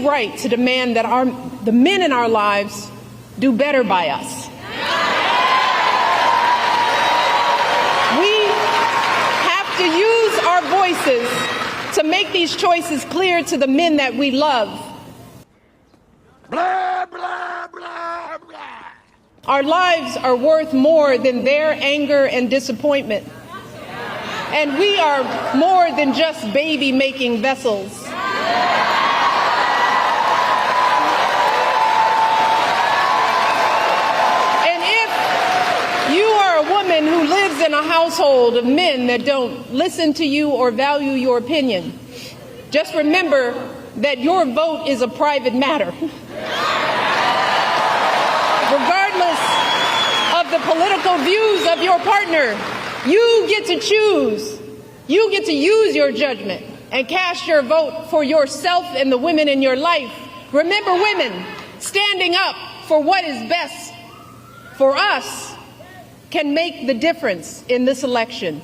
right to demand that the men in our lives do better by us. We have to use our voices to make these choices clear to the men that we love. Blah, blah, blah, blah. Our lives are worth more than their anger and disappointment. And we are more than just baby-making vessels. And if you are a woman who lives in a household of men that don't listen to you or value your opinion, just remember that your vote is a private matter. Regardless of the political views of your partner, you get to choose. You get to use your judgment and cast your vote for yourself and the women in your life. Remember, women, standing up for what is best for us can make the difference in this election.